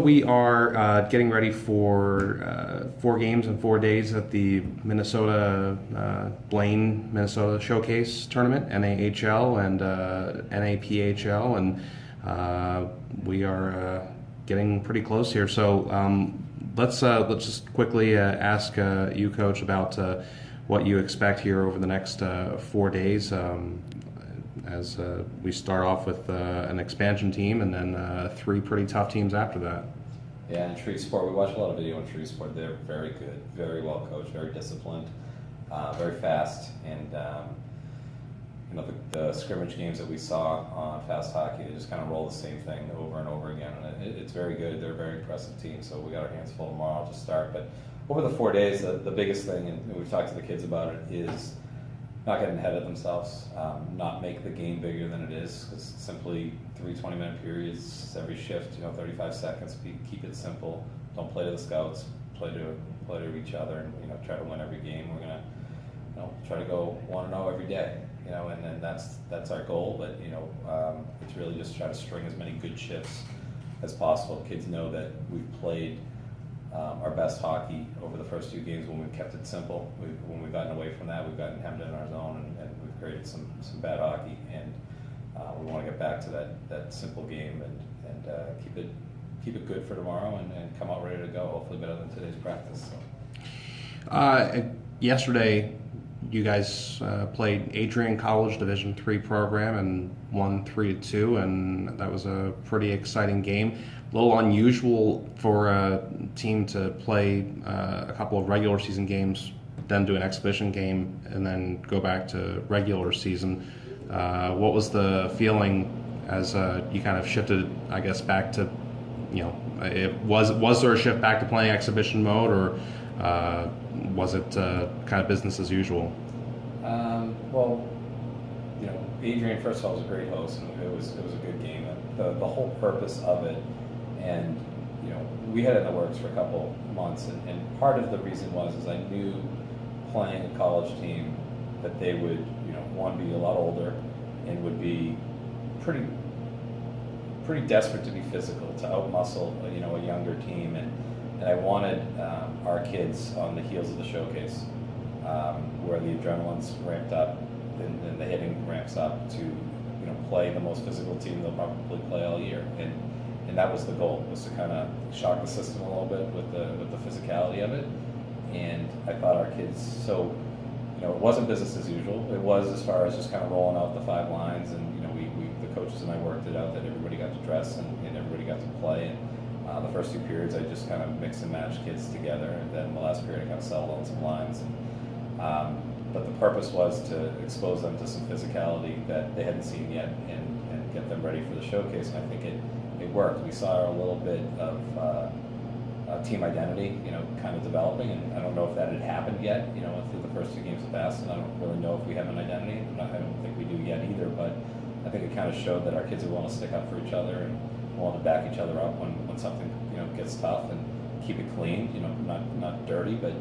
we are getting ready for 4 games in 4 days at the Blaine, Minnesota Showcase tournament, NAHL and NAPHL, and we are getting pretty close here. So let's just quickly ask you, Coach, about what you expect here over the next 4 days. As we start off with an expansion team and then 3 pretty tough teams after that. Yeah, in Tree Sport, we watch a lot of video on Tree Sport. They're very good, very well coached, very disciplined, very fast, and the scrimmage games that we saw on fast hockey, they just kind of roll the same thing over and over again, and it's very good. They're a very impressive team, so we got our hands full tomorrow to start. But over the 4 days, the biggest thing, and we've talked to the kids about it, is not getting ahead of themselves, not make the game bigger than it is, because simply 3 20-minute periods every shift, 35 seconds. Keep it simple. Don't play to the scouts. Play to each other, and try to win every game. We're gonna try to go 1-0 every day, and then that's our goal. But it's really just try to string as many good shifts as possible. Kids know that we've played our best hockey over the first 2 games when we've kept it simple. When we've gotten away from that, we've gotten hemmed in our zone, and we've created some bad hockey. And we want to get back to that simple game and keep it good for tomorrow and come out ready to go. Hopefully better than today's practice. So. Yesterday, you guys played Adrian College Division III program and won 3-2, and that was a pretty exciting game. A little unusual for a team to play a couple of regular season games, then do an exhibition game, and then go back to regular season. What was the feeling as you kind of shifted, I guess, back to, was there a shift back to playing exhibition mode, or was it kind of business as usual? Well, Adrian, first of all, was a great host, and it was a good game. The whole purpose of it, and we had it in the works for a couple months, and part of the reason is I knew playing a college team that they would, one, be a lot older and would be pretty desperate to be physical, to outmuscle a younger team, and I wanted our kids on the heels of the showcase, where the adrenaline's ramped up and the hitting ramps up, to play the most physical team they'll probably play all year, and that was the goal, was to kind of shock the system a little bit with the physicality of it. And I thought our kids, so it wasn't business as usual. It was as far as just kind of rolling out the 5 lines, and the coaches and I worked it out that everybody got to dress and everybody got to play. And the first 2 periods I just kind of mixed and matched kids together, and then the last period I kind of settled on some lines. But the purpose was to expose them to some physicality that they hadn't seen yet, and get them ready for the showcase. And I think it worked. We saw a little bit of team identity, kind of developing, and I don't know if that had happened yet, through the first 2 games have passed, and I don't really know if we have an identity. I don't think we do yet either, but I think it kind of showed that our kids are willing to stick up for each other and willing to back each other up when something, gets tough, and keep it clean, not dirty, but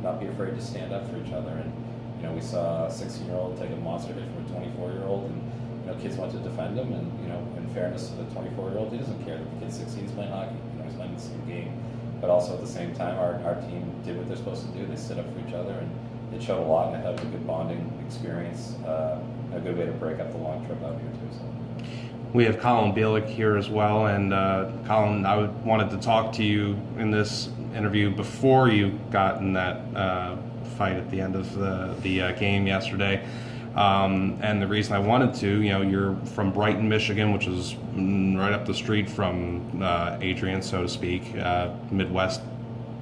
not be afraid to stand up for each other. And we saw a 16-year-old take a monster hit from a 24-year-old, and kids want to defend him, and in fairness to the 24-year-old, he doesn't care that the kid 16 is playing hockey. He's playing the same game. But also at the same time, our team did what they're supposed to do. They stood up for each other, and it showed a lot, and it had a good bonding experience, a good way to break up the long trip out here too. So. We have Colin Bilek here as well, and Colin, I wanted to talk to you in this interview before you got in that fight at the end of the game yesterday. And the reason I wanted to, you're from Brighton, Michigan, which is right up the street from Adrian, so to speak. Midwest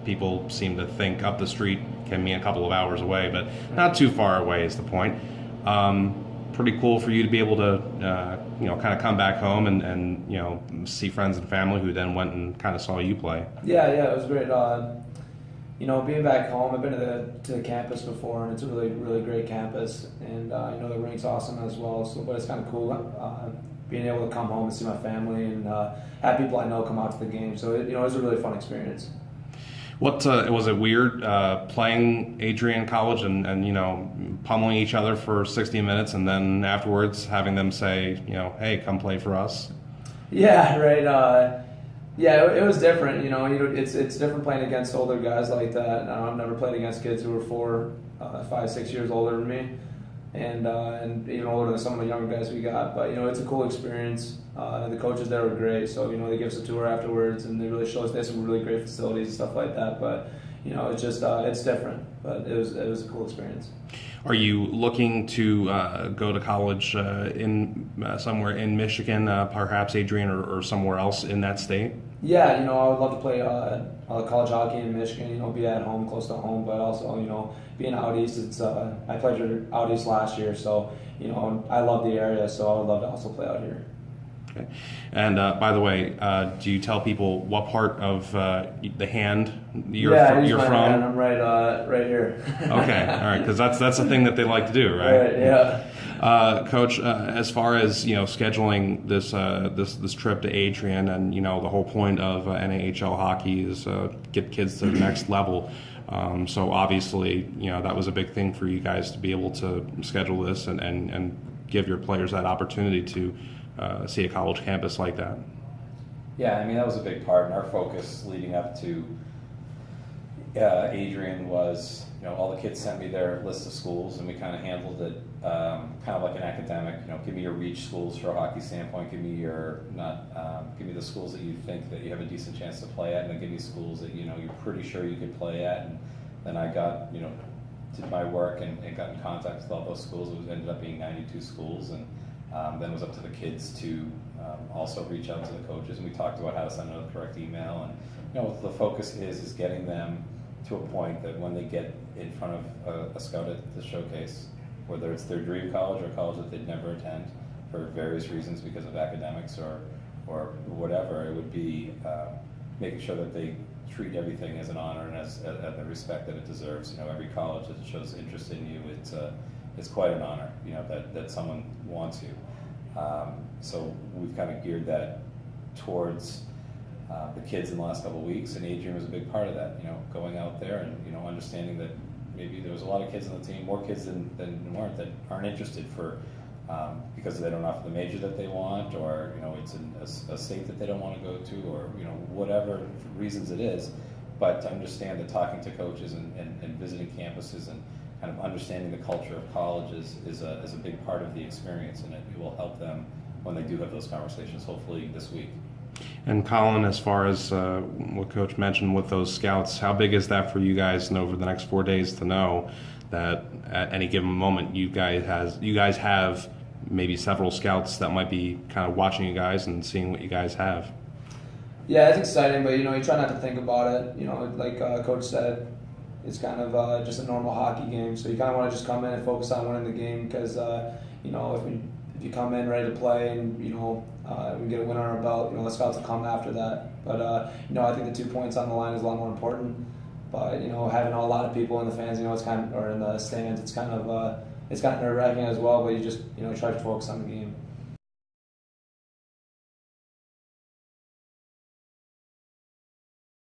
people seem to think up the street can mean a couple of hours away, but not too far away is the point. Pretty cool for you to be able to, kind of come back home and see friends and family who then went and kind of saw you play. Yeah, it was great. Being back home, I've been to the campus before, and it's a really, really great campus, and the rink's awesome as well. So, but it's kind of cool being able to come home and see my family and have people I know come out to the game. So it was a really fun experience. What was it weird playing Adrian College and pummeling each other for 60 minutes, and then afterwards having them say, hey, come play for us? Yeah, right. Yeah, it was different. It's different playing against older guys like that. I've never played against kids who were 4, 5, 6 years older than me, and even older than some of the younger guys we got. But it's a cool experience. The coaches there were great, so they give us a tour afterwards, and they really show us they have some really great facilities and stuff like that. But it's just it's different. But it was a cool experience. Are you looking to go to college in somewhere in Michigan, perhaps Adrian, or somewhere else in that state? Yeah, I would love to play college hockey in Michigan. Be at home, close to home, but also being out east. I played out east last year, so I love the area, so I would love to also play out here. Okay. And by the way, do you tell people what part of the hand you're from? Hand. I'm right here. Okay, all right, because that's the thing that they like to do, right? Right. Yeah. Coach, as far as scheduling this trip to Adrian, and the whole point of NAHL hockey is get kids to the next level. So obviously, that was a big thing for you guys to be able to schedule this and give your players that opportunity to see a college campus like that. Yeah, I mean, that was a big part. And our focus leading up to Adrian was, all the kids sent me their list of schools, and we kind of handled it kind of like an academic. Give me your reach schools for a hockey standpoint. Give me give me the schools that you think that you have a decent chance to play at, and then give me schools that you're pretty sure you could play at. And then I got did my work and got in contact with all those schools. It ended up being 92 schools, and then it was up to the kids to also reach out to the coaches, and we talked about how to send out the correct email. And what the focus is getting them to a point that when they get in front of a scout at the showcase, whether it's their dream college or a college that they'd never attend for various reasons because of academics or whatever, it would be making sure that they treat everything as an honor and as the respect that it deserves. Every college that shows interest in you, it's quite an honor, that someone wants you. So we've kind of geared that towards the kids in the last couple of weeks, and Adrian was a big part of that. Going out there and understanding that maybe there was a lot of kids on the team, more kids than weren't, that aren't interested because they don't offer the major that they want, or it's in a state that they don't want to go to, or whatever reasons it is. But to understand that talking to coaches and visiting campuses and kind of understanding the culture of colleges is a big part of the experience, and it will help them when they do have those conversations, hopefully this week. And Colin, as far as what Coach mentioned with those scouts, how big is that for you guys, and over the next 4 days to know that at any given moment you guys have maybe several scouts that might be kind of watching you guys and seeing what you guys have? Yeah, it's exciting, but you try not to think about it. Like Coach said, it's kind of just a normal hockey game, so you kind of want to just come in and focus on winning the game, because if you come in ready to play and we get a win on our belt, the scouts will come after that. But I think the 2 points on the line is a lot more important. But having a lot of people in the fans, it's kind of, or in the stands, it's kind of nerve-wracking as well. But you just try to focus on the game.